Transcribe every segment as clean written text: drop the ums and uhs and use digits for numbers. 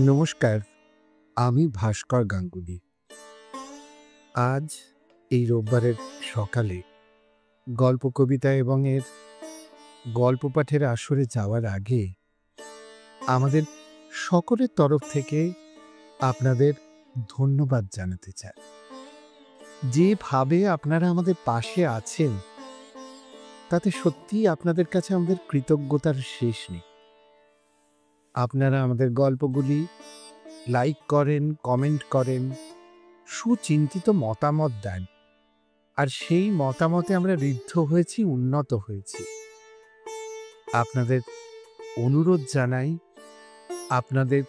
নমস্কার, আমি ভাস্কর গাঙ্গুলি। আজ এই রোববারের সকালে গল্প কবিতা এবং এর গল্প পাঠের আসরে যাওয়ার আগে আমাদের সকলের তরফ থেকে আপনাদের ধন্যবাদ জানাতে চাই। যেভাবে আপনারা আমাদের পাশে আছেন তাতে সত্যিই আপনাদের কাছে আমাদের কৃতজ্ঞতার শেষ নেই। আপনারা আমাদের গল্পগুলি লাইক করেন, কমেন্ট করেন, সুচিন্তিত মতামত দেন, আর সেই মতামতে আমরা ঋদ্ধ হয়েছি, উন্নত হয়েছি। আপনাদের অনুরোধ জানাই আপনাদের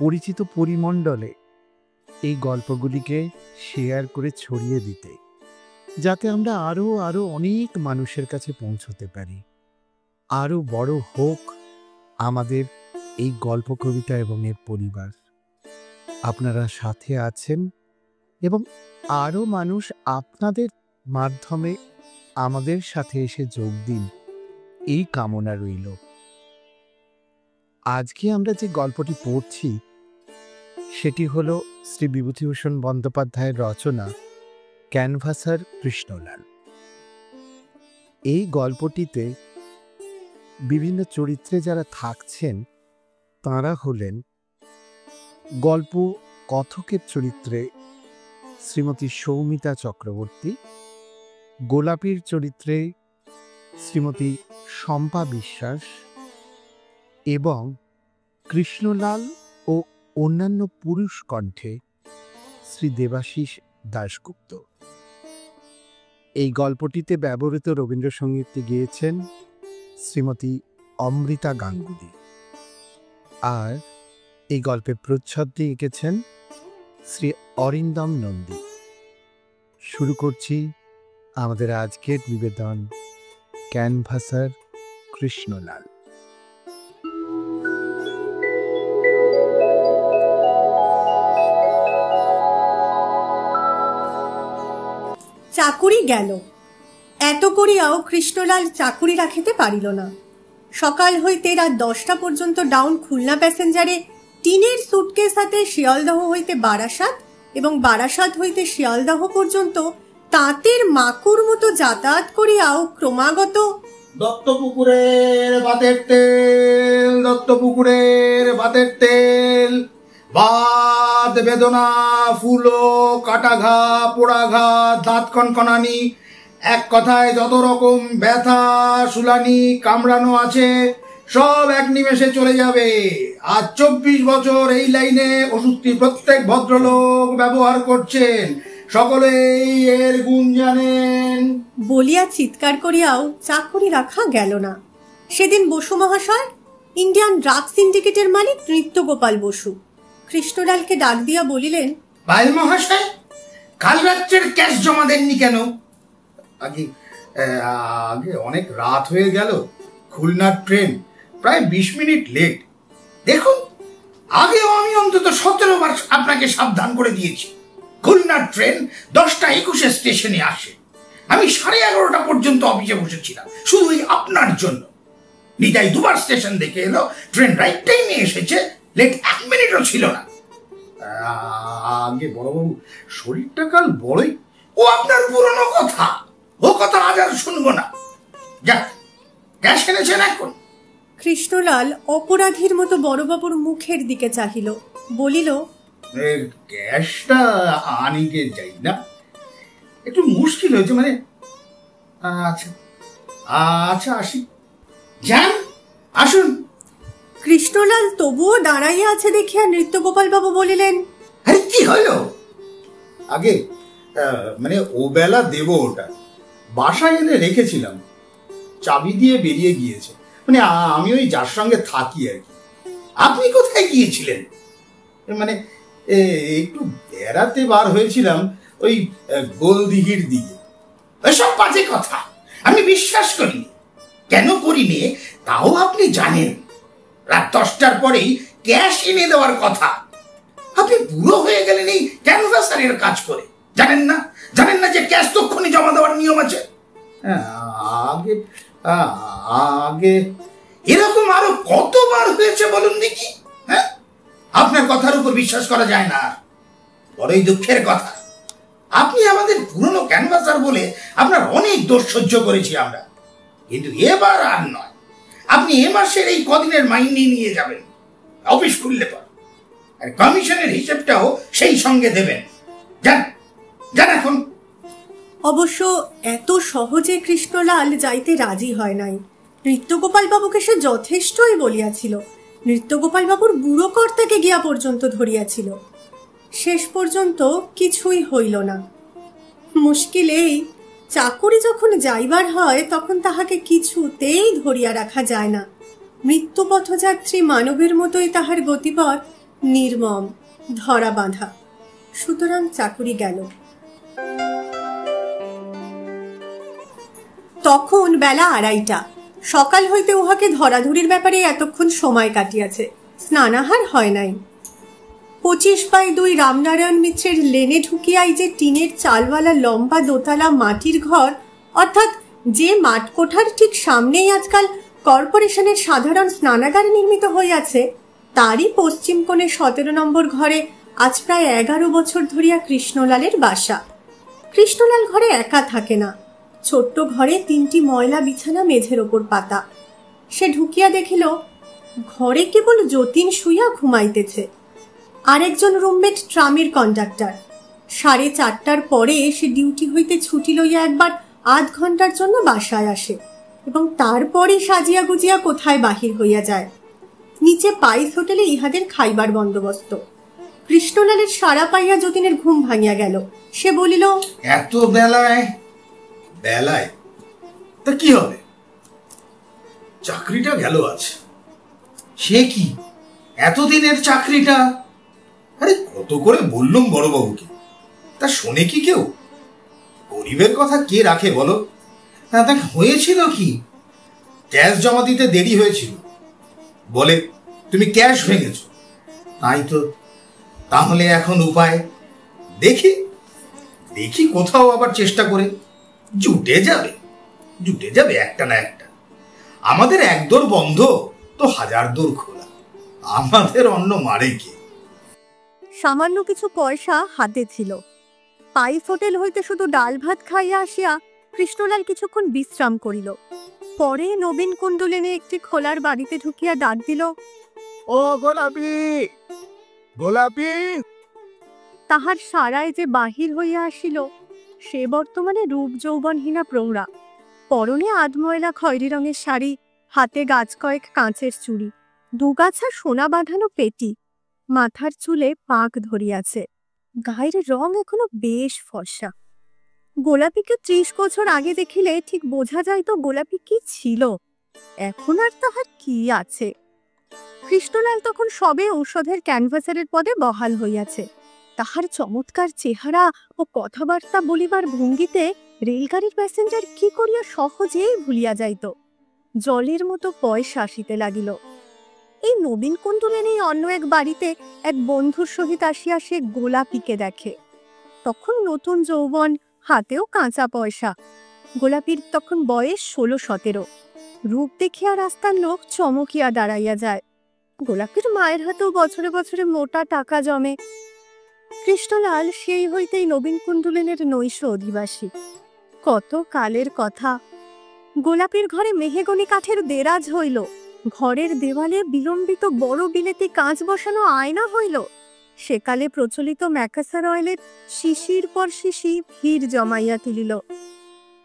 পরিচিত পরিমণ্ডলে এই গল্পগুলিকে শেয়ার করে ছড়িয়ে দিতে, যাতে আমরা আরও অনেক মানুষের কাছে পৌঁছতে পারি। আরও বড় হোক আমাদের এই গল্প কবিতা এবং এর পরিবার। আপনারা সাথে আছেন এবং আরও মানুষ আপনাদের মাধ্যমে আমাদের সাথে এসে যোগ দিন, এই কামনা রইল। আজকে আমরা যে গল্পটি পড়ছি সেটি হল শ্রী বিভূতিভূষণ বন্দ্যোপাধ্যায়ের রচনা ক্যানভাসার কৃষ্ণলাল। এই গল্পটিতে বিভিন্ন চরিত্রে যারা থাকছেন তাঁরা হলেন গল্প কথকের চরিত্রে শ্রীমতী সৌমিতা চক্রবর্তী, গোলাপীর চরিত্রে শ্রীমতী শম্পা বিশ্বাস এবং কৃষ্ণলাল ও অন্যান্য পুরুষ কণ্ঠে শ্রী দেবাশিস দাশগুপ্ত। এই গল্পটিতে ব্যবহৃত রবীন্দ্রসঙ্গীতটি গেয়েছেন শ্রীমতী অমৃতা গাঙ্গুলি, আর এই গল্পের প্রচ্ছদটি এঁকেছেন শ্রী অরিন্দম নন্দী। শুরু করছি আমাদের আজকের নিবেদন ক্যানভাসার কৃষ্ণলাল। চাকুরি গেল, এত করিয়াও কৃষ্ণলাল চাকুরি রাখিতে পারিল না। সকাল হইতে রাত 10টা পর্যন্ত ডাউন খুলনা প্যাসেঞ্জারে টিনের সুটকেস হাতে শিয়ালদহ হইতে বারাসাত এবং বারাসাত হইতে শিয়ালদহ পর্যন্ত তাঁতের মাকুর মতো যাতায়াত করিয়াও ক্রমাগত দত্তপুকুরের ভাতের তেল, দত্তপুকুরের ভাতের তেল, বাত বেদনা, ফুলো, কাটা ঘা, পোড়া ঘা, দাঁত কনকনানি, এক কথায় যত রকম ব্যথা, শুলানি, কামড়ানো আছে সব এক নিমেষে চলে যাবে। আজ 24 বছর এই লাইনে ওষুধটি প্রত্যেক ভদ্রলোক ব্যবহার করছেন, সকলেই এর গুণ জানেন। বলিয়া চিৎকার করিয়াও চাকুরি রাখা গেল না। সেদিন বসু মহাশয়, ইন্ডিয়ান ড্রাগ সিন্ডিকেটের মালিক নৃত্যগোপাল বসু, কৃষ্ণলালকে ডাক দিয়া বলিলেন, পায়েল মহাশয়, কাল রাত্রের ক্যাশ জমা দেননি কেন? আগে আগে অনেক রাত হয়ে গেল, খুলনার ট্রেন প্রায় 20 মিনিট লেট। দেখুন, আগেও আমি অন্তত 17 বার আপনাকে সাবধান করে দিয়েছি, খুলনার ট্রেন 10:21 স্টেশনে আসে। আমি 11:30 পর্যন্ত অফিসে বসেছিলাম শুধু আপনার জন্য। নিতাই 2বার স্টেশন দেখে এলো, ট্রেন রাইট টাইমে এসেছে, লেট 1 মিনিটও ছিল না। আগে বড়বাবু, শরীরটা কাল বড়ই। ও আপনার পুরনো কথা, ও কথা আজ আর শুনবো না। যাক, ক্যাশ এনেছেন এখন? কৃষ্ণলাল অপরাধীর মতো বড়বাবুর মুখের দিকে চাহিল, বলিল, ক্যাশটা আনিকে যাই না, একটু মুশকিল হয়েছে, মানে আচ্ছা আচ্ছা আসি। যান, আসুন। কৃষ্ণলাল তবুও দাঁড়াইয়া আছে দেখিয়া নৃত্যগোপাল বাবু বলিলেন, আরে কি হলো? আগে মানে ও বেলা দেব, ওটা বাসায় এনে রেখেছিলাম, চাবি দিয়ে বেরিয়ে গিয়েছে। মানে আমি ওই যার সঙ্গে থাকি আর কি। আপনি কোথায় গিয়েছিলেন? মানে একটু বেড়াতে বার হয়েছিলাম ওই গোলদিঘির দিকে। এসব বাজে কথা আমি বিশ্বাস করি। কেন করিনি তাও আপনি জানেন। রাত 10টার পরেই ক্যাশ এনে দেওয়ার কথা। আপনি বুড়ো হয়ে গেলেন এই ক্যানভাসারের কাজ করে। জানেন না যে ক্যাশ তক্ষুনি জমা দেওয়ার নিয়ম আছে? আগে আগে এরকম আরো কতবার হয়েছে বলুন দেখি? হ্যাঁ, আপনার কথার উপর বিশ্বাস করা যায় না। বড়ই দুঃখের কথা, আপনি আমাদের পুরনো ক্যানভাসার বলে আপনার অনেক দোষ সহ্য করেছি আমরা, কিন্তু এবার আর নয়। আপনি এ মাসের এই কদিনের মাইনে নিয়ে যাবেন অফিস খুললে পর, আর কমিশনের হিসেবটাও সেই সঙ্গে দেবেন। যান যান এখন। অবশ্য এত সহজে কৃষ্ণলাল যাইতে রাজি হয় নাই। নৃত্যগোপাল বাবুকে সে যথেষ্টই বলিয়াছিল, নৃত্যগোপাল বাবুর বুড়ো কর্তাকে গিয়া পর্যন্ত ধরিয়াছিল। শেষ পর্যন্ত কিছুই হইল না। মুশকিল এই, চাকুরি যখন যাইবার হয় তখন তাহাকে কিছুতেই ধরিয়া রাখা যায় না। মৃত্যুপথযাত্রী মানবের মতোই তাহার গতিপথ নির্মম, ধরা বাঁধা। সুতরাং চাকুরি গেল। তখন বেলা 2:30। সকাল হইতে উহাকে ধরাধরির ব্যাপারে এতক্ষণ সময় কাটিয়াছে, স্নানাহার হয় নাই। 25/2 রামনারায়ণ মিত্রের লেনে ঢুকিয়াই যে টিনের চালওয়ালা লম্বা দোতলা মাটির ঘর, অর্থাৎ যে মাঠকোঠার ঠিক সামনেই আজকাল কর্পোরেশনের সাধারণ স্নানাগার নির্মিত হইয়াছে, তারই পশ্চিম কোণে 17 নম্বর ঘরে আজ প্রায় 11 বছর ধরিয়া কৃষ্ণলালের বাসা। কৃষ্ণলাল ঘরে একা থাকে না। ছোট্ট ঘরে 3টি ময়লা বিছানা মেঝের ওপর পাতা। সে ঢুকিয়া দেখিল ঘরে কেবল যতীন শুইয়া ঘুমাইতেছে। আরেকজন রুমমেট ট্রামের কন্ডাক্টর। 4:30টার পরে সে ডিউটি হইতে ছুটি লইয়া একবার আধ ঘন্টার জন্য বাসায় আসে এবং তারপরে সাজিয়া গুজিয়া কোথায় বাহির হইয়া যায়। নিচে পাইস হোটেলে ইহাদের খাইবার বন্দোবস্ত। কৃষ্ণলালের সারা পাইয়া যতীনের ঘুম ভাঙিয়া গেল। সে বলিল, এত বেলায় বেলায় তা কি হবে? চাকরিটা গেল আছে। সে কি এতদিনের চাকরিটা? আরে কত করে বললুম বড়বাবুকে, তা শোনে কি কেউ? গরিবের কথা কে রাখে বলো? তা হয়েছিল কি, ক্যাশ জমা দিতে দেরি হয়েছিল বলে তুমি ক্যাশ ভেঙেছ। তাই তো। তাহলে এখন উপায় দেখি দেখি কোথাও আবার চেষ্টা করে জুটে যাবে একটা না একটা। আমাদের একদর বন্ধ তো হাজার দূর খোলা, আমাদের অন্য মারে কে? সামান্য কিছু পয়সা হাতে ছিল। পাইস হোটেল হইতে শুধু ডাল ভাত খাইয়া আসিয়া কৃষ্ণলাল কিছুক্ষণ বিশ্রাম করিল। পরে নবীন কুণ্ডলিনী একটি খোলার বাড়িতে ঢুকিয়া ডাক দিল, ও গোলাপি, গোলাপি। তাহার সারায় যে বাহির হইয়া আসিল সে বর্তমানে রূপ যৌবনহীনা প্রৌঢ়া। পরনে আধময়লা খয়েরি রঙের শাড়ি, হাতে গাছ কয়েক কাঁচের চুড়ি, দুগাছা সোনা বাঁধানো পেটি, মাথার চুলে পাক ধরিয়াছে। গায়ের রং এখনো বেশ ফর্সা। গোলাপিকে 30 বছর আগে দেখিলে ঠিক বোঝা যায় তো গোলাপি কি ছিল, এখন আর তাহার কি আছে। কৃষ্ণলাল তখন সবে ঔষধের ক্যানভাসারের পদে বহাল হইয়াছে। তাহার চমৎকার চেহারা ও কথাবার্তা বলিবার ভঙ্গিতে রেলগাড়ির প্যাসেঞ্জার কি করিয়া সহজেই ভুলিয়া যাইত। জলের মতো পয়সা আসিতে লাগিল। এই নবীন কুণ্ডলিনী অন্য এক বাড়িতে এক বন্ধুর সহিত আসিয়া সে গোলাপিকে দেখে। তখন নতুন যৌবন, হাতেও কাঁচা পয়সা। গোলাপির তখন বয়স 16-17। রূপ দেখিয়া রাস্তার লোক চমকিয়া দাঁড়াইয়া যায়। গোলাপির মায়ের হাতেও বছরে বছরে মোটা টাকা জমে। কৃষ্ণলাল সেই হইতেই নবীন কুণ্ডলিনীর নৈশ অধিবাসী। কত কালের কথা। গোলাপির ঘরে মেহেগনি কাঠের দেরাজ হইল, ঘরের দেওয়ালে বিলম্বিত বড় বিলেতি কাঁচ বসানো আয়না হইল। সেকালে প্রচলিত ম্যাকাসার অয়েলের শিশির পর শিশি ভিড় জমাইয়া তুলিল।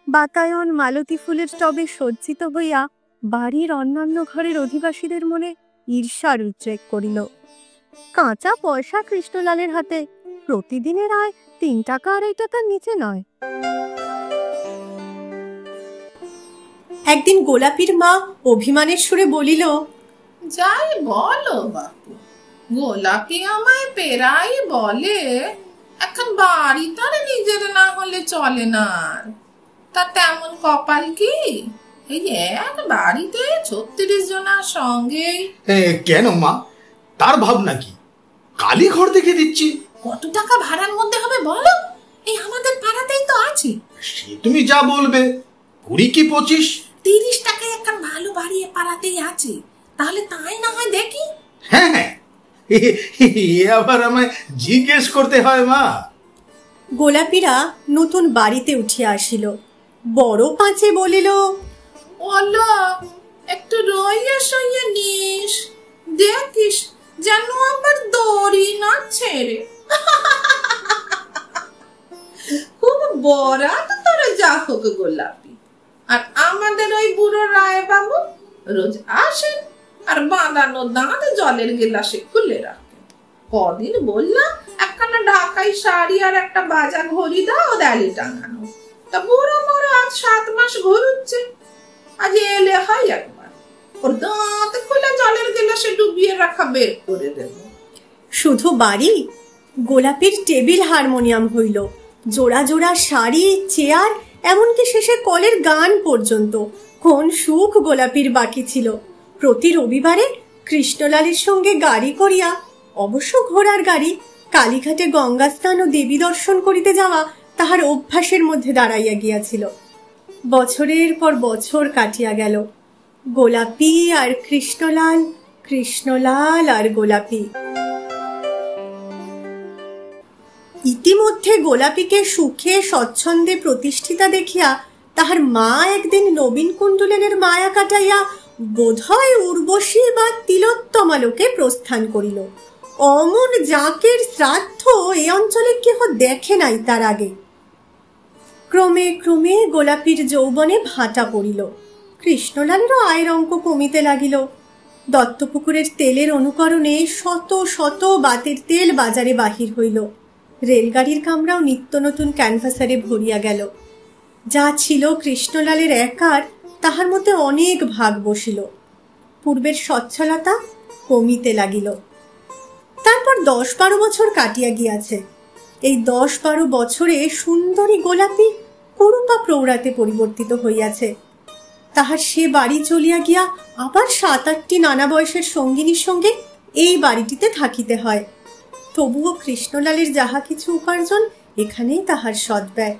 বাতায়ন মালতী ফুলের টবে সজ্জিত হইয়া বাড়ির অন্যান্য ঘরের অধিবাসীদের মনে ঈর্ষার উদ্রেক করিল। কাঁচা পয়সা কৃষ্ণলালের হাতে, প্রতিদিনের আয় 3 টাকা 2.5 টাকার নিচে নয়। একদিন গোলাপির মা অভিমানের সুরে বলিল, যাই বলো বাপু, গোলাপি আমায় পেরাই বলে এখন বাড়ি তার নিজের না হলে চলে না। তা তেমন কপাল কি, এই এক বাড়িতে 36 জনার সঙ্গে। কেন মা, তার ভাবনা কি? কালী ঘর দেখে দিচ্ছি। কত টাকা ভাড়ার মধ্যে হবে বলো? এই আমাদের পাড়াতেই তো আছে। সে তুমি যা বলবে, 20 কি 25? 30 টাকায় একটা ভালো বাড়ি এ পাড়াতেই আছে, তাহলে তাই না হয় দেখি। হ্যাঁ হ্যাঁ, আবার আমায় জিজ্ঞেস করতে হয় মা? গোলাপিরা নতুন বাড়িতে উঠিয়া আসিল। বড় পাঁচে বলিল, ওলো একটু রইয়া সইয়া নিস, দেখিস যেন আবার দড়ি না ছেড়ে। খুব বড় তো তোরা যা হোক গোলাপি। আর আমাদের ওই বুড়ো রায় বাবু রোজ আসেন আর বাঁধানো দাঁত জলের গেলাসে খুলে রাখেন। কদিন বললাম একখানা ঢাকাই শাড়ি আর একটা বাজা ঘড়ি দাও দেয়ালে টাঙানো, তা বুড়ো মোড়ো আজ 7 মাস ঘুরুচ্ছে। আজ এলে হয় একবার, ওর দাঁত খুলে জলের গেলাসে ডুবিয়ে রাখা বের করে দেব। শুধু বাড়ি, গোলাপির টেবিল হারমোনিয়াম হইল, জোড়া জোড়া শাড়ি, চেয়ার, এমনকি শেষে কলের গান পর্যন্ত। কোন সুখ গোলাপির বাকি ছিল। প্রতি রবিবারে কৃষ্ণলালের সঙ্গে গাড়ি করিয়া, অবশ্য ঘোড়ার গাড়ি, কালীঘাটে গঙ্গা স্নান ও দেবী দর্শন করিতে যাওয়া তাহার অভ্যাসের মধ্যে দাঁড়াইয়া গিয়াছিল। বছরের পর বছর কাটিয়া গেল। গোলাপি আর কৃষ্ণলাল, কৃষ্ণলাল আর গোলাপি। ইতিমধ্যে গোলাপিকে সুখে স্বচ্ছন্দে প্রতিষ্ঠিতা দেখিয়া তাহার মা একদিন নবীন কুণ্ডুলেনের মায়া কাটাইয়া বোধহয় উর্বশী বা তিলোত্তমালোকে প্রস্থান করিল। অমন জাঁকের শ্রাদ্ধ এ অঞ্চলে কেহ দেখে নাই তার আগে। ক্রমে ক্রমে গোলাপির যৌবনে ভাটা পড়িল। কৃষ্ণলালেরও আয়ের অঙ্ক কমিতে লাগিল। দত্তপুকুরের তেলের অনুকরণে শত শত বাতের তেল বাজারে বাহির হইল। রেলগাড়ির কামরাও নিত্য নতুন ক্যানভাসারে ভরিয়া গেল। যা ছিল কৃষ্ণলালের একার, তাহার মধ্যে অনেক ভাগ বসিল। পূর্বের সচ্ছলতা কমিতে লাগিল। তারপর 10-12 বছর কাটিয়া গিয়াছে। এই 10-12 বছরে সুন্দরী গোলাপি কুরুপা প্রৌঢ়াতে পরিবর্তিত হইয়াছে। তাহার সে বাড়ি চলিয়া গিয়া আবার 7-8টি নানা বয়সের সঙ্গিনীর সঙ্গে এই বাড়িটিতে থাকিতে হয়। তবুও কৃষ্ণলালের যাহা কিছু উপার্জন, এখানেই তাহার সদ্ব্যয়।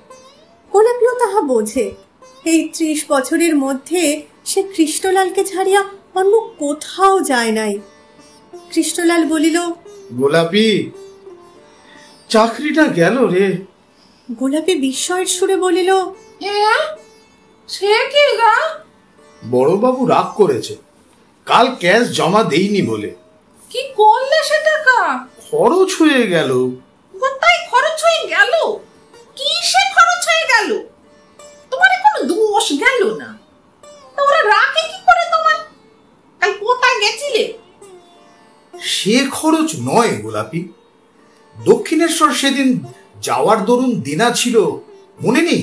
গোলাপিও তাহা বোঝে। এই 30 বছরের মধ্যে সে কৃষ্ণলালকে ছাড়িয়া অন্য কোথাও যায় নাই। কৃষ্ণলাল বলিল, গোলাপি, চাকরিটা গেল রে। গোলাপি বিস্ময়ের সুরে বলিল, সে কি গা? বড়বাবু রাগ করেছে, কাল ক্যাশ জমা দেইনি বলে। কি করলে সে টাকা? খরচ হয়ে গেল। কোথায় খরচ হয়ে গেল? কিসে খরচ হয়ে গেল? তোমার কোনো দোষ গেল না? ওরা রাখে কি করে তোমার? কাল কোথায় গেছিলে? সে খরচ নয় গোলাপি। দক্ষিণেশ্বর সেদিন যাওয়ার দরুন দেনা ছিল, মনে নেই?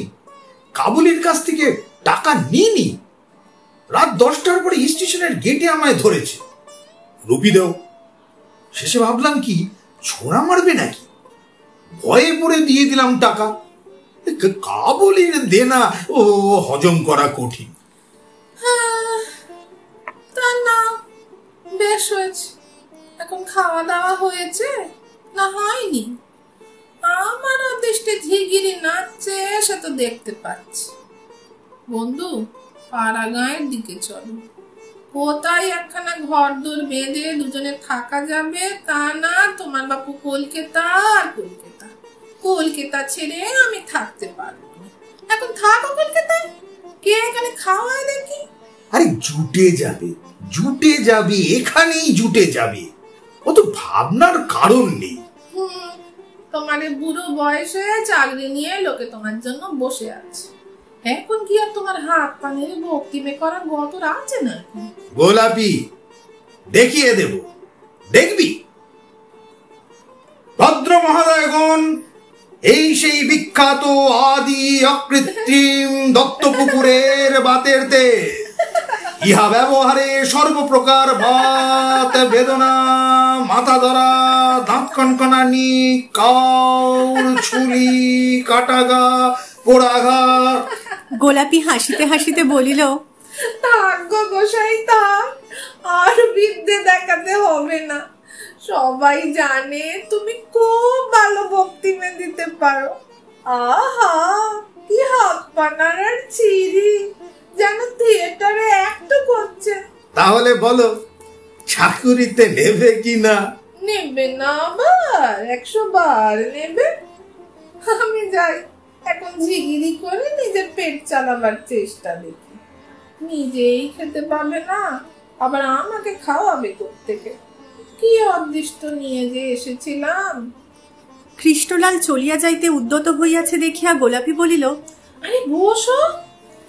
কাবুলির কাছ থেকে টাকা নিইনি। রাত 10টার পরে স্টেশনের গেটে আমায় ধরেছে, রুপি দাও। শেষে ভাবলাম কি ছোড়া মারবে নাকি, ভয়ে পড়ে দিয়ে দিলাম টাকা। কাবুলির দেনা ও হজম করা কঠিন। তা না, বেশ হয়েছে। এখন খাওয়া দাওয়া হয়েছে না হয়নি? আমার দৃষ্টি ঝিগিরি নাচছে, সে তো দেখতে পাচ্ছি। বন্ধু, পাড়া গাঁয়ের দিকে চলো। কোথায় একখানা ঘর দোর বেঁধে দুজনে থাকা যাবে তা না। তোমার বাপু কলকাতা আর কলকাতা। কলকাতা ছেড়ে আমি থাকতে পারবো না। এখন থাকো কলকাতায়, কে এখানে খাওয়ায় দেখি। আরে জুটে যাবে, জুটে যাবে, এখানেই জুটে যাবে। অত ভাবনার কারণ নেই। তোমার বুড়ো বয়সে চাকরি নিয়ে লোকে তোমার জন্য বসে আছে। এখন কি আর তোমার হাত পানের ভক্তিমে করার গতর আছে নাকি? গোলাপি, দেখিয়ে দেব, দেখবি। ভদ্র মহোদয়গণ, এই সেই বিখ্যাত আদি অকৃত্রিম দত্তপুকুরের বাতের তেল। ইহা ব্যবহারে সর্বপ্রকার বাত বেদনা, মাথা ধরা, দাঁত কনকনানি, কাউল, ছুরি, কাটাগা, পোড়াঘাত। গোলাপি হাসিতে হাসিতে বলিল, থাক গো গোসাই, থাক। আর বিদ্যে দেখাতে হবে না। সবাই জানে তুমি খুব ভালো ভক্তিমে দিতে পারো। আহা, কি হাত পানার আর চিরি, যেন থিয়েটারে অ্যাক্ট করছে। তাহলে বলো, চাকুরিতে নেবে কিনা? নেবে না আবার 100 বার নেবে। আমি যাই এখন ঝিগিরি করে নিজের পেট চালাবার চেষ্টা দেখি। নিজেই খেতে পাবে না, আবার আমাকে খাওয়াবে কোত্থেকে? কি অদৃষ্ট নিয়ে যে এসেছিলাম। কৃষ্ণলাল চলিয়া যাইতে উদ্যত হইয়াছে দেখিয়া গোলাপি বলিল, আরে বসো,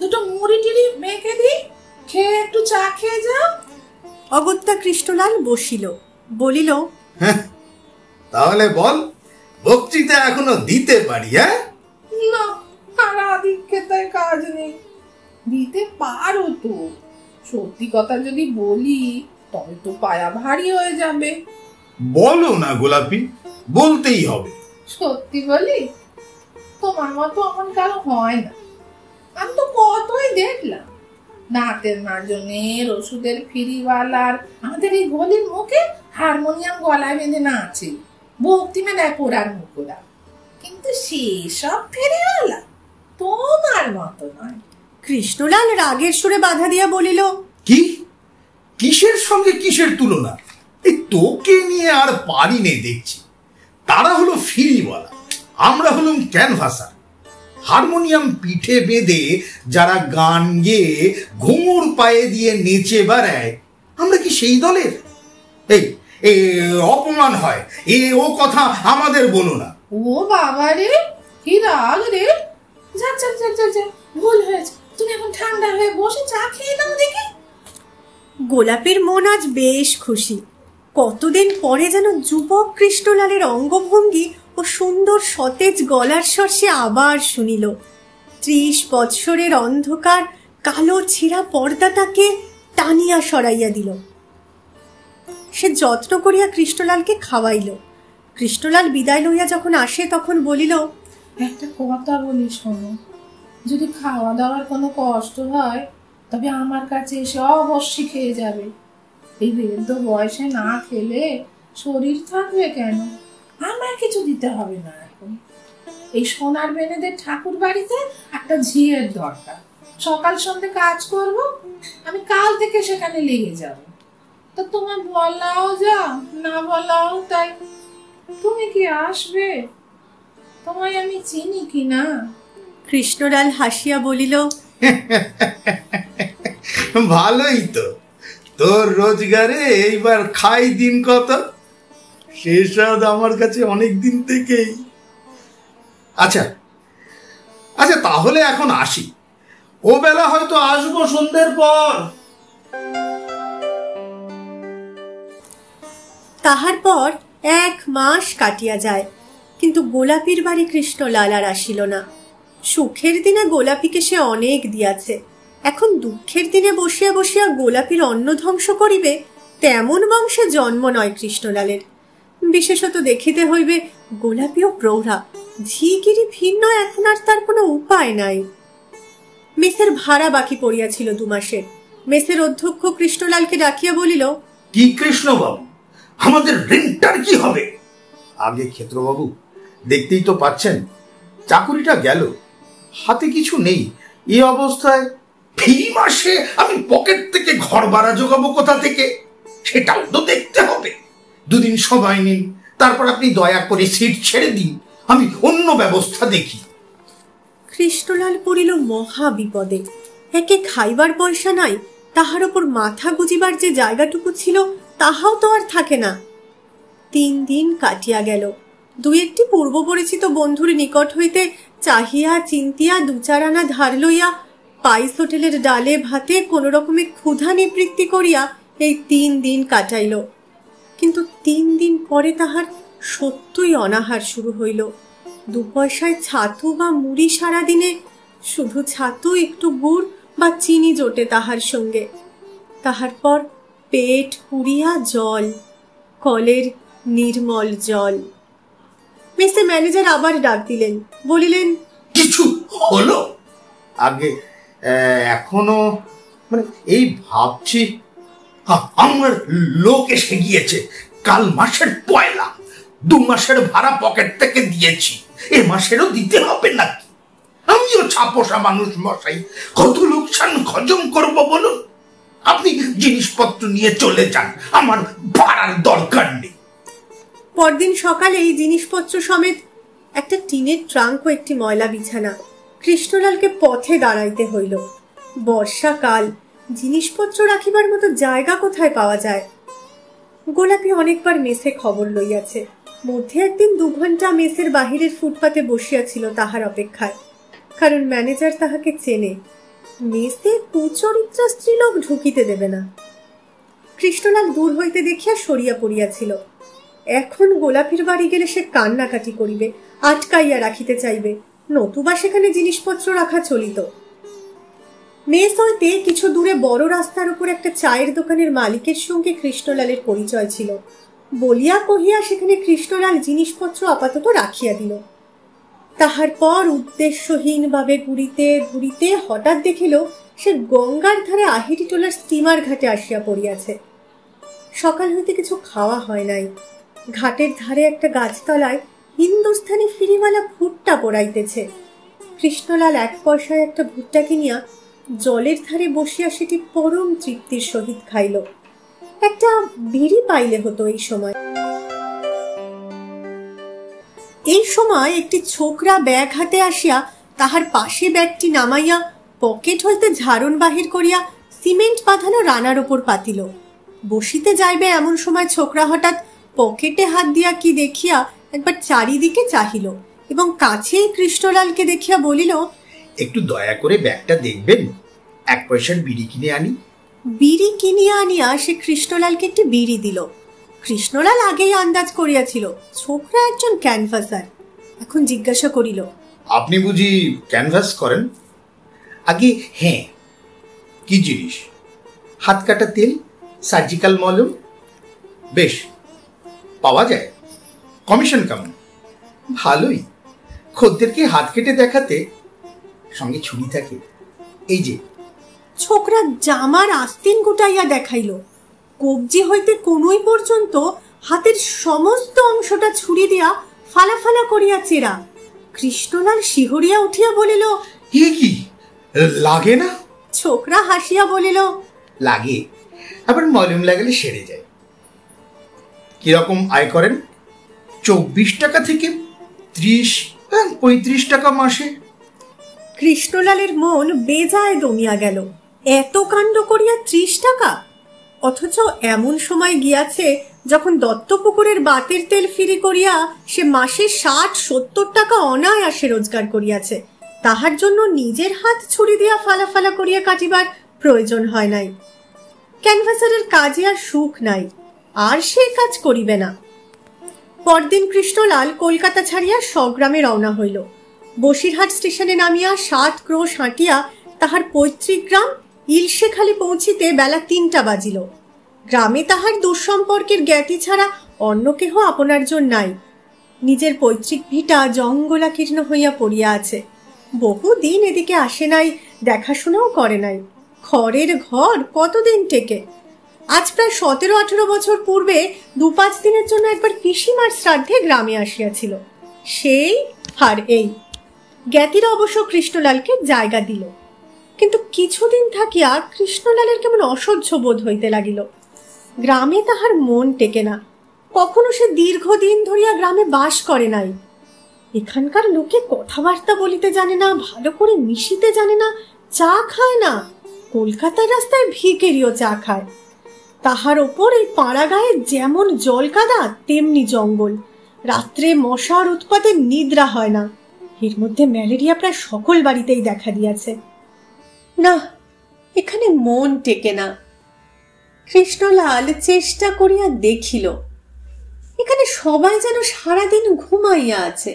দুটো মুড়ি টুড়ি মেখে দি, খেয়ে একটু চা খেয়ে যাও। অগত্যা কৃষ্ণলাল বসিল, বলিল, তাহলে বল, বক্তৃতা এখনো দিতে পারি? হ্যাঁ না, আর আদিক্ষেতায় কাজ নেই। দিতে পারো তো, সত্যি কথা যদি বলি তবে তো পায়া ভারী হয়ে যাবে। বলো না গোলাপি, বলতেই হবে। সত্যি বলি, তোমার মতো অমন কারো হয় না। আমি তো কতই দেখলাম, দাঁতের মাজনের ওষুধের ফিরিওয়ালার আমাদের এই গলির মুখে হারমোনিয়াম গলায় বেঁধে নাচে, ভক্তিমে দেয় পোড়ার মুখোরা। কিন্তু সেসব ফিরিওয়ালা তোমার মতো নয়। কৃষ্ণলাল রাগের সুরে বাধা দিয়া বলিল, কি? কিসের সঙ্গে কিসের তুলনা? এই তোকে নিয়ে আর পারি নেই দেখছি। তারা হলো ফিরিওয়ালা, আমরা হলাম ক্যানভাসার। হারমোনিয়াম পিঠে বেঁধে যারা গান গেয়ে ঘুঙুর পায়ে দিয়ে নেচে বেড়ায়, আমরা কি সেই দলের? এই অপমান হয়, ও কথা আমাদের বলো না। ও বাবা রে, কি রাগ রে! যা যা যা যা যা, ভুল হয়েছে। তুমি এখন ঠান্ডা হয়ে বসে চা খেয়ে দাও দেখি। গোলাপের মন আজ বেশ খুশি। কতদিন পরে যেন যুবক কৃষ্ণলালের অঙ্গভঙ্গি ও সুন্দর সতেজ গলার স্বর সে আবার শুনিল। 30 বৎসরের অন্ধকার কালো ছেঁড়া পর্দাটাকে টানিয়া সরাইয়া দিল। সে যত্ন করিয়া কৃষ্ণলালকে খাওয়াইল। কৃষ্ণলাল বিদায় লইয়া যখন আসে তখন বলিল, একটা কথা বলি শোনো, যদি খাওয়া দাওয়ার কোনো কষ্ট হয় তবে আমার কাছে এসে অবশ্যই খেয়ে যাবে। এই বৃদ্ধ বয়সে না খেলে শরীর থাকবে কেন? আমার কিছু দিতে হবে না। এখন এই সোনার বেনেদের ঠাকুর বাড়িতে একটা ঝিয়ের দরকার, সকাল সন্ধ্যে কাজ করব। আমি কাল থেকে সেখানে লেগে যাব। তা তোমার বলাও যা, না বলাও তাই। তুমি কি আসবে? তোমায় আমি চিনি কি না? কৃষ্ণলাল হাসিয়া বলিল, ভালোই তো, তোর রোজগারে এইবার খাই দিন কত। শেষ আমার কাছে অনেক দিন থেকেই। আচ্ছা আচ্ছা, তাহলে এখন আসি। ও বেলা হয়তো আসবো সন্ধ্যের পর। তাহার পর 1 মাস কাটিয়া যায়, কিন্তু গোলাপির বাড়ি কৃষ্ণলাল আর আসিল না। সুখের দিনে গোলাপিকে সে অনেক দিয়াছে, এখন দুঃখের দিনে বসিয়া বসিয়া গোলাপির অন্ন ধ্বংস করিবে, তেমন বংশে জন্ম নয় কৃষ্ণলালের। বিশেষত দেখিতে হইবে গোলাপিও প্রৌঢ়া, ঝিগিরি ভিন্ন, এখন আর তার কোনো উপায় নাই। মেসের ভাড়া বাকি পড়িয়াছিল 2 মাসের। মেসের অধ্যক্ষ কৃষ্ণলালকে ডাকিয়া বলিল, কি কৃষ্ণবাবু, আমাদের রেন্টার কি হবে? আগে ক্ষেত্রবাবু, দেখতেই তো পাচ্ছেন চাকুরিটা গেল, হাতে কিছু নেই। এই অবস্থায় ফি মাসে আমি পকেট থেকে ঘর ভাড়া জোগাবো কোথা থেকে? সেটাও তো দেখতে হবে। 2 দিন সময় নিন, তারপর আপনি দয়া করে সিট ছেড়ে দিন, আমি অন্য ব্যবস্থা দেখি। কৃষ্ণলাল পড়িল মহা বিপদে। একে খাইবার পয়সা নাই, তাহার উপর মাথা গুজিবার যে জায়গাটুকু ছিল তাহাও তো আর থাকে না। 3 দিন কাটিয়া গেল। 2-1টি পূর্ব পরিচিত বন্ধুর নিকট হইতে চাহিয়া চিন্তিয়া 2-4 আনা ধার লইয়া পাইস হোটেলের ডালে ভাতে কোন রকমে ক্ষুধা নিবৃত্তি করিয়া এই 3 দিন কাটাইল। কিন্তু 3 দিন পরে তাহার সত্যই অনাহার শুরু হইল। 2 পয়সায় ছাতু বা মুড়ি সারাদিনে, শুধু ছাতু, একটু গুড় বা চিনি জোটে তাহার সঙ্গে। তাহার পর পেট পুড়িয়া জল, কলের নির্মল জল। মেসে ম্যানেজার আবার ডাক দিলেন, বলিলেন, কিছু হলো? আগে এখনো এই ভাবছি, আমার লোক এসে গিয়েছে। কাল মাসের পয়লা, 2 মাসের ভাড়া পকেট থেকে দিয়েছি, এ মাসেরও দিতে হবে নাকি? আমিও ছাপোষা মানুষ মশাই, কত লোকসান হজম করব বলুন? আপনি জিনিসপত্র নিয়ে চলে যান, আমার ভাড়ার দরকার নেই। পরদিন সকালে এই জিনিসপত্র সমেত একটা টিনের ট্রাঙ্ক ও একটি ময়লা বিছানা কৃষ্ণলালকে পথে দাঁড়াইতে হইল। বর্ষাকাল, জিনিসপত্র রাখিবার মতো জায়গা কোথায় পাওয়া যায়? গোলাপি অনেকবার মেসে খবর লইয়াছে। মধ্যে একদিন 2 ঘন্টা মেসের বাহিরের ফুটপাতে বসিয়াছিল তাহার অপেক্ষায়, কারণ ম্যানেজার তাহাকে চেনে। মেসে কুচরিত্রা স্ত্রীলোক ঢুকিতে দেবে না। কৃষ্ণলাল দূর হইতে দেখিয়া সরিয়া পড়িয়াছিল। এখন গোলাপির বাড়ি গেলে সে কান্নাকাটি করিবে, আটকাইয়া রাখিতে চাইবে, নতুবা সেখানে জিনিসপত্র রাখা চলিত। মেস হইতে কিছু দূরে বড় রাস্তার উপর একটা চায়ের দোকানের মালিকের সঙ্গে কৃষ্ণলালের পরিচয় ছিল। বলিয়া কহিয়া সেখানে কৃষ্ণলাল জিনিসপত্র আপাতত রাখিয়া দিল। তাহার পর উদ্দেশ্যহীন ভাবে ঘুরিতে ঘুরিতে হঠাৎ দেখিল সে গঙ্গার ধারে আহিরি টোলার স্টিমার ঘাটে আসিয়া পড়িয়াছে। সকাল হইতে কিছু খাওয়া হয় নাই। ঘাটের ধারে একটা গাছতলায় হিন্দুস্থানি ফিরিওয়ালা ভুট্টা পোড়াইতেছে। কৃষ্ণলাল 1 পয়সায় একটা ভুট্টা কিনিয়া জলের ধারে বসিয়া সেটি পরম তৃপ্তির সহিত খাইল। একটা বিড়ি পাইলে হতো এই সময়। এই সময় একটি ছোকরা ব্যাগ হাতে আসিয়া তাহার পাশে ব্যাগটি নামাইয়া পকেট হইতে ঝাড়ন বাহির করিয়া সিমেন্ট বাঁধানো রানার ওপর পাতিল। বসিতে যাইবে এমন সময় ছোকরা হঠাৎ পকেটে হাত দিয়া কি দেখিয়া একবার চারিদিকে চাহিল এবং কাছেই কৃষ্ণলালকে দেখিয়া বলিল, একটু দয়া করে ব্যাগটা দেখবেন, 1 পয়সার বিড়ি কিনে আনি। বিড়ি কিনিয়া আনিয়া সে কৃষ্ণলালকে একটি বিড়ি দিল। কৃষ্ণলাল আগেই আন্দাজ করিয়াছিল ছোকরা একজন ক্যানভাসার। এখন জিজ্ঞাসা করিল, আপনি বুঝি ক্যানভাস করেন? আগে হ্যাঁ। কি জিনিস? হাত কাটা তেল, সার্জিক্যাল মলম। বেশ, পাওয়া যায়? কমিশন কেমন? ভালোই। খদ্দেরকে হাত কেটে দেখাতে সঙ্গে ছুরি থাকে। এই যে। ছোকরা জামার আস্তিন গুটাইয়া দেখাইল। কবজি হইতে কোনই পর্যন্ত হাতের সমস্ত অংশটা ছুরি দিয়া ফালা ফালা করিয়া চেরা। কৃষ্ণলাল শিহরিয়া উঠিয়া বলিল, এ কি, লাগে না? ছোকরা হাসিয়া বলিল, লাগে, আবার মলম লাগালে সেরে যায়। কিরকম আয় করেন? 24 টাকা থেকে 30-35 টাকা মাসে। কৃষ্ণলালের মন বেজায় দমিয়া গেল। এত কাণ্ড করিয়া 30 টাকা! অথচ এমন সময় গিয়াছে যখন দত্তপুকুরের বাতের তেল ফিরি করিয়া সে মাসে 60-70 টাকা অনায়াসে রোজগার করিয়াছে। তাহার জন্য নিজের হাত ছুরি দিয়া ফালা ফালা করিয়া কাটিবার প্রয়োজন হয় নাই। ক্যানভাসারের কাজে আর সুখ নাই, আর সেই কাজ করিবে না। পরদিন কৃষ্ণলাল কলকাতা ছাড়িয়া স্বগ্রামে রওনা হইল। বসিরহাট স্টেশনে নামিয়া 7 ক্রোশ হাঁটিয়া তাহার পৈতৃক গ্রাম ইলশেখালি পৌঁছিতে বেলা 3টা বাজিল। গ্রামে তাহার দুঃসম্পর্কের জ্ঞাতি ছাড়া অন্য কেহ আপনার জন নাই। নিজের পৈতৃক ভিটা জঙ্গলাকীর্ণ হইয়া পড়িয়া আছে। বহুদিন এদিকে আসে নাই, দেখাশোনাও করে নাই। খড়ের ঘর কতদিন টেকে? আজ প্রায় 17-18 বছর পূর্বে 2-5 দিনের জন্য একবার পিসিমার শ্রাদ্ধে গ্রামে আসিয়াছিল। সেই আর এই। জ্ঞাতিরা অবশ্য কৃষ্ণলালকে জায়গা দিল, কিন্তু কিছুদিন থাকিয়া কৃষ্ণলালের কেমন অসহ্য বোধ হইতে লাগিল। গ্রামে তাহার মন টেকে না। কখনো সে দীর্ঘদিন ধরিয়া গ্রামে বাস করে নাই। এখানকার লোকে কথাবার্তা বলিতে জানে না, ভালো করে মিশিতে জানে না, চা খায় না। কলকাতার রাস্তায় ভিকেরিও চা খায়। তাহার ওপর এই পাড়া গায়ে যেমন জল কাদা তেমনি জঙ্গল। রাত্রে মশার উৎপাতে নিদ্রা হয় না। এর মধ্যে ম্যালেরিয়া প্রায় সকল বাড়িতেই দেখা দিয়াছে। না, এখানে মন টেকে না। কৃষ্ণলাল চেষ্টা করিয়া দেখিল, এখানে সবাই যেন সারাদিন ঘুমাইয়া আছে।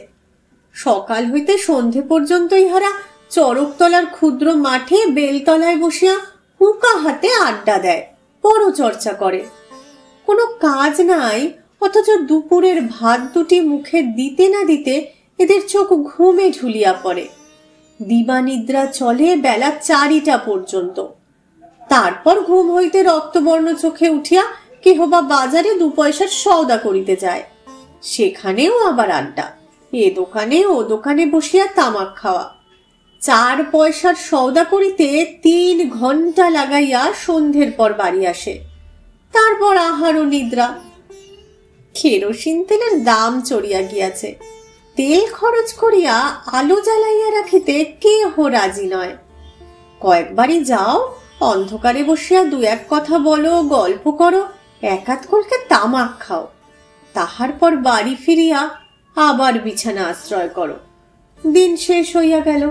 সকাল হইতে সন্ধে পর্যন্ত ইহারা চরকতলার ক্ষুদ্র মাঠে বেলতলায় বসিয়া হুঁকা হাতে আড্ডা দেয়, পরচর্চা করে। কোনো কাজ নাই, অথচ দুপুরের ভাত দুটি মুখে দিতে না দিতে এদের চোখ ঘুমে ঝুলিয়া পড়ে। দিবানিদ্রা চলে বেলা 4টা পর্যন্ত। তারপর ঘুম হইতে রক্তবর্ণ চোখে উঠিয়া কেহ বা বাজারে 2 পয়সার সওদা করিতে যায়। সেখানেও আবার আড্ডা, এ দোকানে ও দোকানে বসিয়া তামাক খাওয়া। 4 পয়সার সওদা করিতে 3 ঘন্টা লাগাইয়া সন্ধ্যের পর বাড়ি আসে। তারপর আহার ও নিদ্রা। কেরোসিন তেলের দাম চড়িয়া গিয়াছে। তেল খরচ করিয়া আলো জ্বালাইয়া রাখিতে কেহ রাজি নয়। কয়েকবারই যাও, অন্ধকারে বসিয়া দু এক কথা বলো, গল্প করো, এক আধ কলকে তামাক খাও, তাহার পর বাড়ি ফিরিয়া আবার বিছানা আশ্রয় করো। দিন শেষ হইয়া গেল।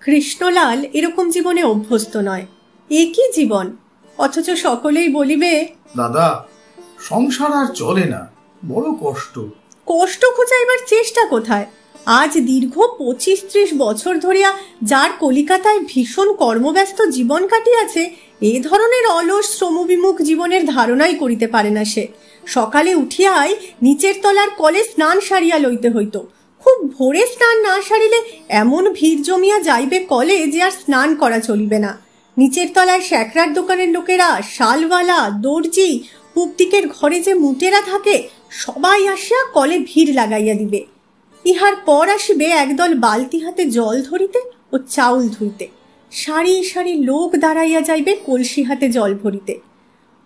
কৃষ্ণলাল এরকম জীবনে অভ্যস্ত নয়। একই জীবন, অথচ সকলেই বলিবে, দাদা সংসার আর চলে না, বড় কষ্ট। কষ্ট খোঁজাইবার চেষ্টা কোথায়? আজ দীর্ঘ 25-30 বছর ধরিয়া যার কলিকাতায় ভীষণ কর্মব্যস্ত জীবন কাটিয়াছে, এ ধরনের অলস শ্রমবিমুখ জীবনের ধারণাই করিতে পারে না সে। সকালে উঠিয়াই নিচের তলার কলে স্নান সারিয়া লইতে হইত। খুব ভোরে স্নান না সারিলে এমন ভিড় জমিয়া যাইবে কলে যে আর স্নান করা চলিবে না। নিচের তলায় শ্যাকরার দোকানের লোকেরা, শালওয়ালা, দর্জি, পুবদিকের ঘরে যে মুটেরা থাকে, সবাই আসিয়া কলে ভিড় লাগাইয়া দিবে। ইহার পর আসিবে একদল বালতি হাতে জল ধরিতে ও চাউল ধুইতে। সারি সারি লোক দাঁড়াইয়া যাইবে কলসি হাতে জল ভরিতে।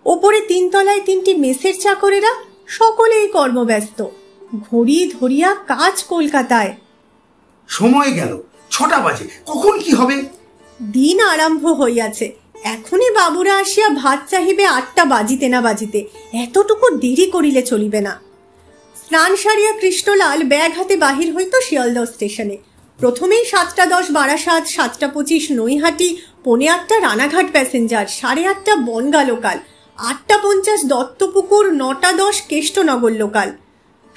ওপরে 3 তলায় 3টি মেসের চাকরেরা, সকলেই কর্মব্যস্ত। ঘড়ি ধরিয়া কাজ কলকাতায়। সময় গেল 6টা বাজে, কখন কি হবে? দিন আরম্ভ হইয়াছে, এখনই বাবুরা আসিয়া ভাত চাহিবে 8টা বাজিতে না বাজিতে। এতটুকু দেরি করিলে চলিবে না। স্নান সারিয়া কৃষ্ণলাল ব্যাগ হাতে বাহির হইত শিয়ালদহ স্টেশনে। প্রথমেই 7:10 Barasat, 7:25 Naihati, 7:45 Ranaghat passenger, 8:30 Bangaon local, 8:50 Duttapukur, 9:10 Keshtanagar local.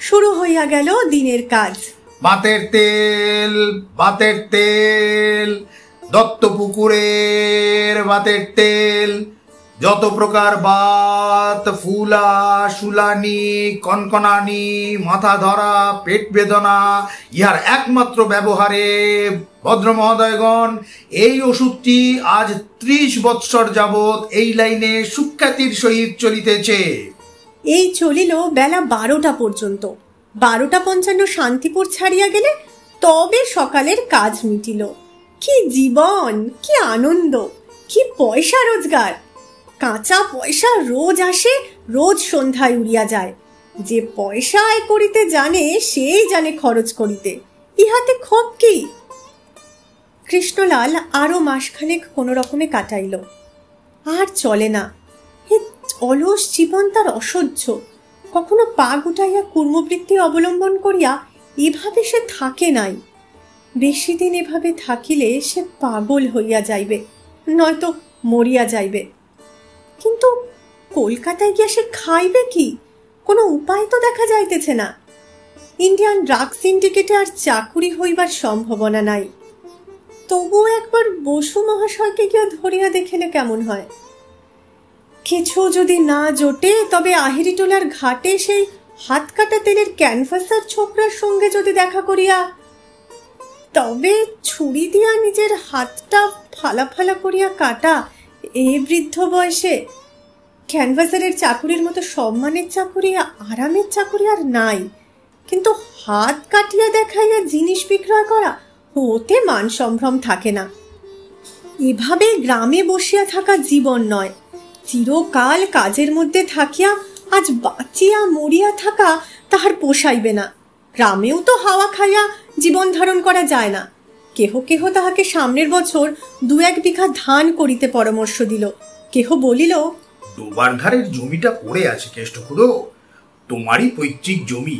শুরু হইয়া গেল দিনের কাজ। বাতের তেল, বাতের তেল, দত্তপুকুরের বাতের তেল, যত প্রকার বাত, ফুলা, শুলানি, কনকনানি, মাথা ধরা, পেট বেদনা, ইহার একমাত্র ব্যবহারে ভদ্র মহোদয়গণ এই ওষুধটি আজ 30 বৎসর যাবৎ এই লাইনে সুখ্যাতির সহিত চলিতেছে। এই চলিল বেলা 12টা পর্যন্ত। 12:55 শান্তিপুর ছাড়িয়া গেলে তবে সকালের কাজ মিটিল। কি জীবন, কি আনন্দ, কি পয়সা রোজগার! কাঁচা পয়সা রোজ আসে, রোজ সন্ধ্যায় উড়িয়া যায়। যে পয়সা আয় করিতে জানে সেই জানে খরচ করিতে। ইহাতে ক্ষোভ কি? কৃষ্ণলাল আরো মাসখানেক কোনো রকমে কাটাইল। আর চলে না। হে অলস জীবন তার অসহ্য। কখনো পা গুটাইয়া কর্মবৃত্তি অবলম্বন করিয়া এভাবে সে থাকে নাই। বেশি দিন এভাবে থাকিলে সে পাগল হইয়া যাইবে, নয়তো মরিয়া যাইবে। কিন্তু কলকাতায় গিয়া সে খাইবে কি? কোনো উপায় তো দেখা যাইতেছে না। ইন্ডিয়ান ড্রাগ সিন্ডিকেটে আর চাকুরি হইবার সম্ভাবনা নাই। তবু একবার বসু মহাশয়কে গিয়া ধরিয়া দেখিলে কেমন হয়? কিছু যদি না জোটে তবে আহিরিটোলার ঘাটে সেই হাত কাটা তেলের ক্যানভাসার ছোকরার সঙ্গে যদি দেখা করিয়া, তবে ছুরি দিয়া নিজের হাতটা ফালা ফালা করিয়া কাটা এই বৃদ্ধ বয়সে। ক্যানভাসারের চাকুরির মতো সম্মানের চাকুরি, আরামের চাকুরি আর নাই। কিন্তু হাত কাটিয়া দেখাইয়া জিনিস বিক্রয় করা, ওতে মান সম্ভ্রম থাকে না। এভাবে গ্রামে বসিয়া থাকা জীবন নয়। চিরকাল কাজের মধ্যে থাকিয়া আজ বাঁচিয়া মরিয়া থাকা তাহার পোষাইবে না। গ্রামেও তো হাওয়া খাইয়া জীবন ধারণ করা যায় না। কেহ কেহ তাহাকে সামনের বছর 2-1 বিঘা ধান করিতে পরামর্শ দিল। কেহ বলিল, ডোবার ধারের জমিটা পড়ে আছে কেষ্টখুড়ো, তোমারই পৈতৃক জমি,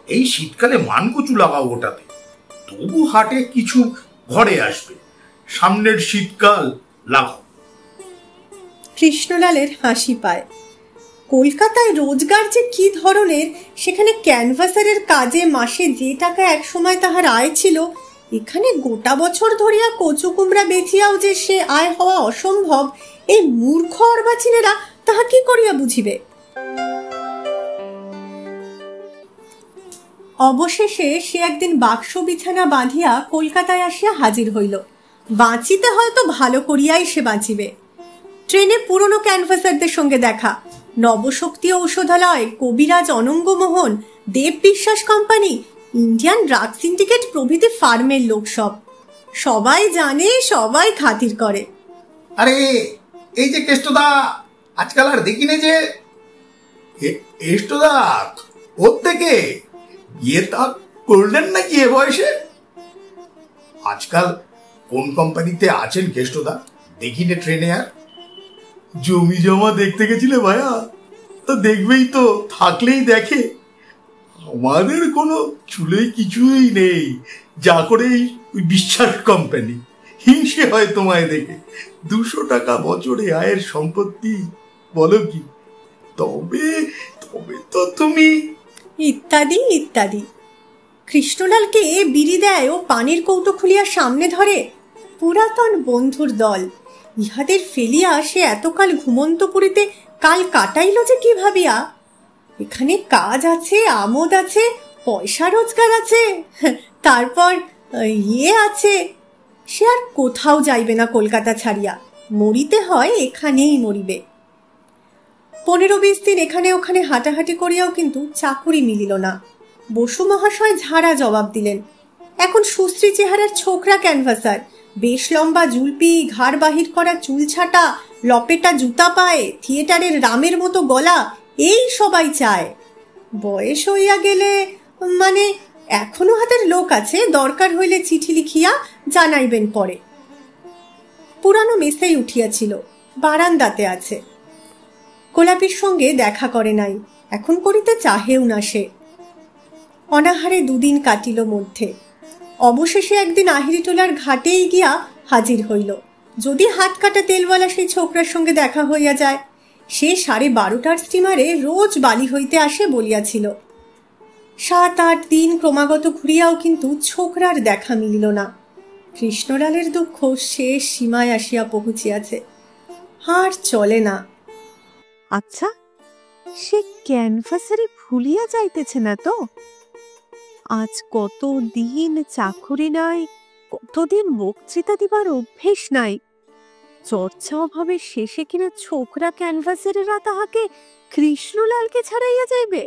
এই শীতকালে মানকচু লাগাও ওটাতে, তবু হাটে কিছু ঘরে আসবে, সামনের শীতকাল লাগাও। কৃষ্ণলালের হাসি পায়। কলকাতায় রোজগার যে কি ধরনের, সেখানে ক্যানভাসারের কাজে মাসে যে টাকা একসময় তাহার আয় ছিল, এখানে গোটা বছর ধরিয়া কচু কুমড়া বেচিয়াও যে সে আয় হওয়া অসম্ভব, এই মূর্খ অর্বাচীনেরা তাহা কি করিয়া বুঝিবে? অবশেষে সে একদিন বাক্স বিছানা বাঁধিয়া কলকাতায় আসিয়া হাজির হইল। বাঁচিতে হয়তো ভালো করিয়াই সে বাঁচিবে। ট্রেনে পুরনো ক্যানভাসারদের সঙ্গে দেখা, নবশক্তি ঔষধালয়, কবিরাজ অনঙ্গমোহন, দেব বিশ্বাস কোম্পানি, ইন্ডিয়ান ড্রাগ সিন্ডিকেট প্রভৃতি ফার্মের লোক। সবাই জানে, সবাই খাতির করে। আরে এই যে কেষ্টদা, আজকাল আর দেখি না যে এষ্টদা ওর থেকে বিয়ে তা করলেন নাকি এ বয়সে? আজকাল কোন কোম্পানিতে আছেন কেষ্টদা? দেখিনে ট্রেনে। আর জমি জমা দেখতে গেছিলে ভাইয়া? তো দেখবেই তো, থাকলেই দেখে। আমাদের কোনো চুলেই কিছুই নেই, যা করে ওই বিশ্বাস কোম্পানি। হিংসে হয় তোমায় দেখে। 200 টাকা বছরে আয়ের সম্পত্তি, বলো কি? তবে তবে তো তুমি ইত্যাদি ইত্যাদি। কৃষ্ণলালকে বিড়ি দেয় ও পানির কৌটো খুলিয়া সামনে ধরে পুরাতন বন্ধুর দল। ইহাদের ফেলিয়া সে এতকাল ঘুমন্তপুরীতে কাল কাটাইল যে কি ভাবিয়া? এখানে কাজ আছে, আমোদ আছে, পয়সা রোজগার আছে, তারপর ইয়ে আছে। সে আর কোথাও যাইবে না কলকাতা ছাড়িয়া। মরিতে হয় এখানেই মরিবে। 15-20 দিন এখানে ওখানে হাঁটাহাঁটি করিয়াও কিন্তু চাকুরি মিলিল না। বসু মহাশয় ঝাড়া জবাব দিলেন। এখন সুশ্রী চেহারার ছোকরা ক্যানভাসার, বেশ লম্বা জুলপি, ঘাড় বাহির করা চুল ছাটা, লপেটা জুতা পায়ে, থিয়েটারের রামের মতো গলা, এই সবাই চায়। বয়স হইয়া গেলে মানে এখনো হাতের লোক আছে, দরকার হইলে চিঠি লিখিয়া জানাইবেন পরে। পুরানো মেসেই উঠিয়াছিল, বারান্দাতে আছে। গোলাপির সঙ্গে দেখা করে নাই, এখন করিতে চাহেও না সে। অনাহারে 2 দিন কাটিল মধ্যে। অবশেষে একদিন আহিরিটোলার ঘাটেই গিয়া হাজির হইল। যদি হাত কাটা তেলওয়ালা সেই ছোকরার সঙ্গে দেখা হইয়া যায়। সে 12:30টার স্টিমারে রোজ বালি হইতে আসে বলিয়াছিল। 7-8 দিন ক্রমাগত ঘুরিয়াও কিন্তু ছোকরার দেখা মিলিল না। কৃষ্ণলালের দুঃখ শেষ সীমায় আসিয়া পৌঁছিয়াছে, আর চলে না। আচ্ছা, সে ক্যানভাসারে ভুলিয়া যাইতেছে না তো? আজ কতদিন চাকুরি নাই, কতদিন বক্তৃতা দিবার অভ্যেস নাই। চর্চা অভাবে শেষে কিনা ছোকরা ক্যানভাসেরা তাহাকে কৃষ্ণলালকে ছাড়াইয়া যাইবে।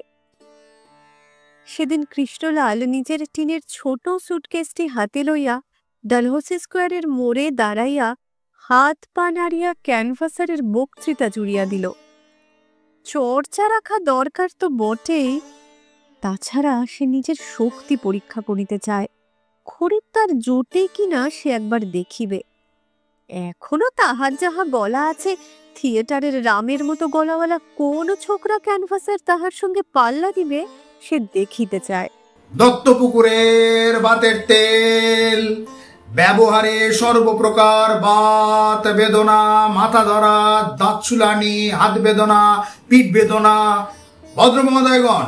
সেদিন কৃষ্ণলাল নিজের টিনের ছোট সুটকেসটি হাতে লইয়া ডালহৌসি স্কোয়ারের মোড়ে দাঁড়াইয়া হাত পা নাড়িয়া ক্যানভাসারের বক্তৃতা জুড়িয়া দিল। চর্চা রাখা দরকার তো বটেই, তাছাড়া সে নিজের শক্তি পরীক্ষা করিতে চায়। খরিদ্দার জোটে কিনা সে একবার দেখিবে। এখনো তাহার যাহা গলা আছে, থিয়েটারের রামের মতো গলাওয়ালা কোন ছোকরা ক্যানভাসের তাহার সঙ্গে পাল্লা দিবে সে দেখিতে চায়। দত্তপুকুরের বাতের তেল ব্যবহারে সর্বপ্রকার বাত বেদনা, মাথা ধরা, দাঁত চুলানি, হাত বেদনা, পিঠ বেদনা। ভদ্রমহোদয়গণ,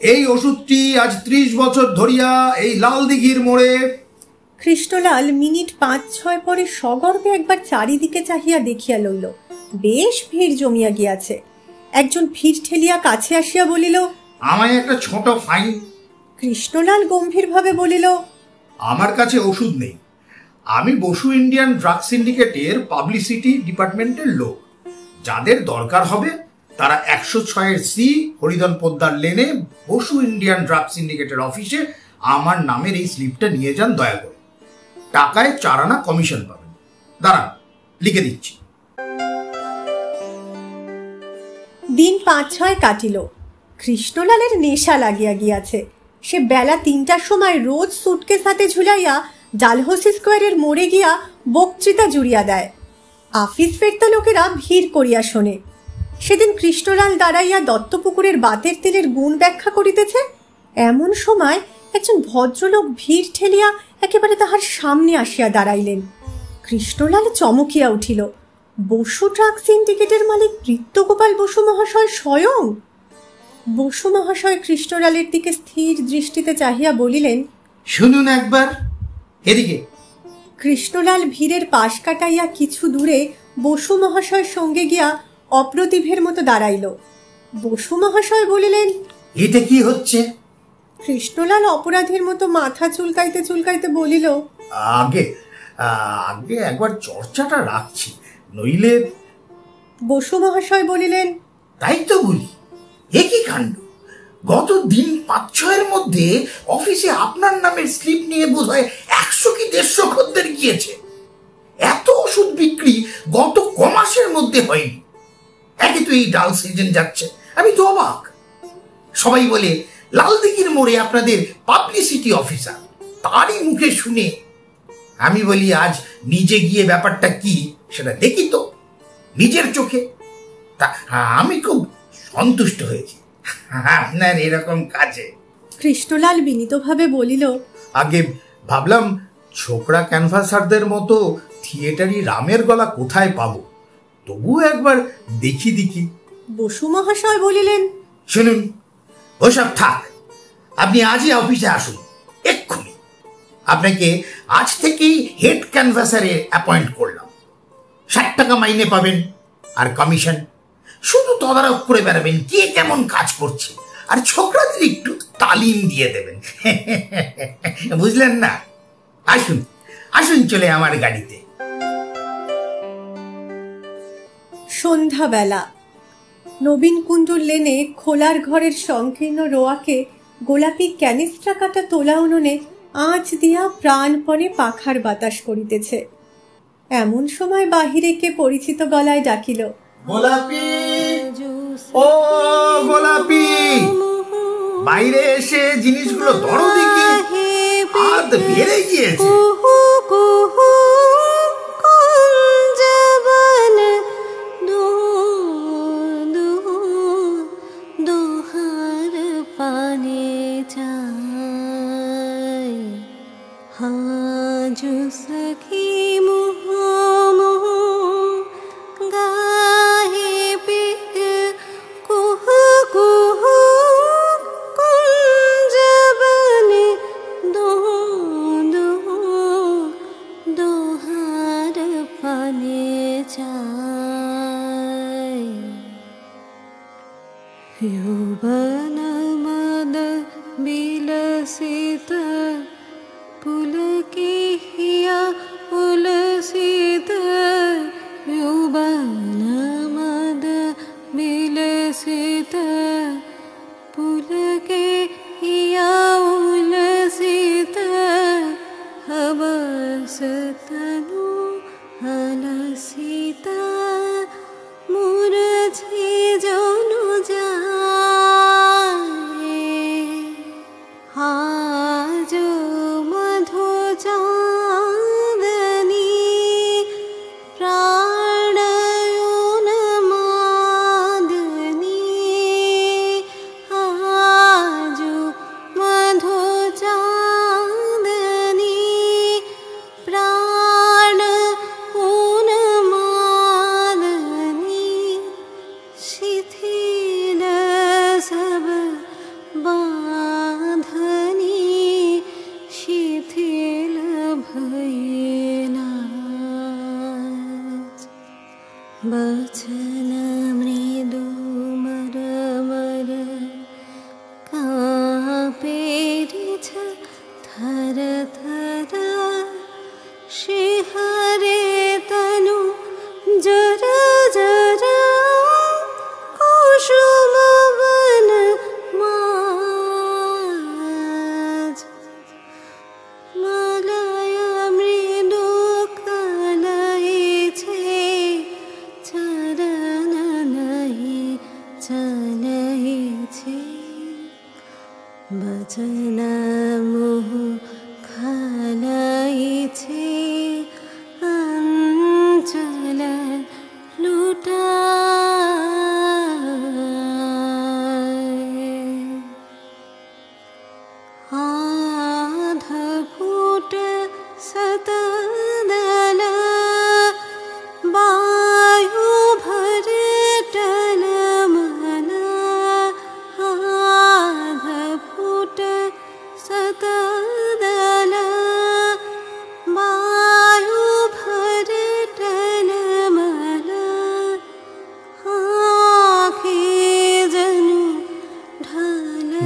এই ওষুধটি আজ 30 বছর ধরিয়া এই লাল দিঘির মোড়ে। কৃষ্ণলাল মিনিট 5-6 পরে সগর্বে একবার চারিদিকে চাহিয়া দেখিয়া লইল। বেশ ভিড় জমিয়া গিয়াছে। একজন ভিড় ঠেলিয়া কাছে আসিয়া বলিল, আমায় একটা ছোট ফাইন। কৃষ্ণলাল গম্ভীরভাবে বলিল, আমার কাছে ওষুধ নেই। আমি বসু ইন্ডিয়ান ড্রাগ সিন্ডিকেটের পাবলিসিটি ডিপার্টমেন্টের লোক। যাদের দরকার হবে তারা 106C হরিধন পোদ্দার লেনে বসু ইন্ডিয়ান ড্রাগ সিন্ডিকেটের অফিসে আমার নামের এই স্লিপটা নিয়ে যান দয়া করে। টাকায় 4 আনা কমিশন পাবেন। দাঁড়ান, লিখে দিচ্ছি। দিন 5-6 কাটিল। কৃষ্ণলালের নেশা লাগিয়া গিয়াছে। সে বেলা 3টার সময় রোজ সুটকেস হাতে ঝুলাইয়া ডালহৌসি স্কোয়ারের মোড়ে গিয়া বক্তৃতা জুড়িয়া দেয়। আফিস ফেরতা লোকেরা ভিড় করিয়া শোনে। সেদিন কৃষ্ণলাল দাঁড়াইয়া দত্তপুকুরের বাতের তেলের গুণ ব্যাখ্যা করিতেছে। এমন সময় একজন ভদ্রলোক ভিড় ঠেলিয়া একেবারে তাহার সামনে আসিয়া দাঁড়াইলেন। কৃষ্ণলাল চমকিয়া উঠিল। বসু ড্রাগ সিন্ডিকেটের মালিক নৃত্যগোপাল বসু মহাশয় স্বয়ং। বসু মহাশয় কৃষ্ণলালের দিকে স্থির দৃষ্টিতে চাহিয়া বলিলেন, শুনুন একবার, এদিকে। কৃষ্ণলাল ভিড়ের পাশ কাটাইয়া কিছু দূরে বসু মহাশয়ের সঙ্গে গিয়া অপ্রতিভের মতো দাঁড়াইল। বসু মহাশয় বলিলেন, এটা কি হচ্ছে? কৃষ্ণলাল অপরাধীর মতো মাথা চুলকাইতে চুলকাইতে বলিল, আগে আগে একবার চর্চাটা রাখছি, নইলে। বসু মহাশয় বলিলেন, তাই তো বলি, একই কাণ্ড। গত দিন 5-6 মধ্যে অফিসে আপনার নামের স্লিপ নিয়ে বোধহয় 100 কি 150 খদ্দের গিয়েছে। এত ওষুধ বিক্রি গত কমাসের মধ্যে হয়নি। একে তো এই ডাল সিজন যাচ্ছে, আমি তো অবাক। সবাই বলে লালদিঘির মোড়ে আপনাদের পাবলিসিটি অফিসার, তারই মুখে শুনে আমি বলি আজ নিজে গিয়ে ব্যাপারটা কি সেটা দেখি তো নিজের চোখে। তা আমি খুব সন্তুষ্ট হয়েছি আপনার এরকম কাজে। কৃষ্ণলাল বিনীতভাবে বলিল, আগে ভাবলাম ছোকরা ক্যানভাসারদের মতো থিয়েটারি রামের গলা কোথায় পাবো, তবুও একবার দেখি। বসু মহাশয় বলিলেন, শুনুন, ওসব থাক, আপনি আজই অফিসে আসুন এক্ষুনি। আপনাকে আজ থেকেই হেড ক্যানভাসারে অ্যাপয়েন্ট করলাম। 60 টাকা মাইনে পাবেন আর কমিশন। শুধু তদারক করে বেড়াবেন কে কেমন কাজ করছে, আর ছোকরাদের একটু তালিম দিয়ে দেবেন। বুঝলেন না? আসুন আসুন, চলে আমার গাড়িতে। সন্ধ্যাবেলা নবীন কুণ্ডুর লেনে খোলার ঘরের সংকীর্ণ রোয়াকে গোলাপি ক্যানিস্ট্রা কাটা তোলা উনুনে আঁচ দিয়া প্রাণপণে পাখার বাতাস করিতেছে। এমন সময় বাহিরে কে পরিচিত গলায় ডাকিল, গোলাপি, ও গোলাপি, বাইরে এসে জিনিসগুলো ধরো দেখি, হাত বেড়ে গিয়েছে।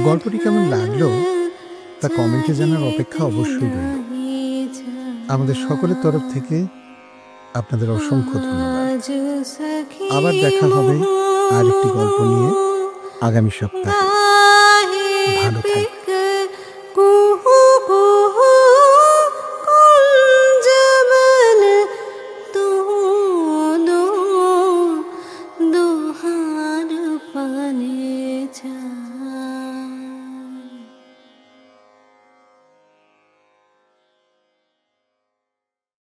গল্পটি কেমন লাগলো তা কমেন্টে জানার অপেক্ষা অবশ্যই রইল। আমাদের সকলের তরফ থেকে আপনাদের অসংখ্য ধন্যবাদ। আবার দেখা হবে আরেকটি গল্প নিয়ে আগামী সপ্তাহে।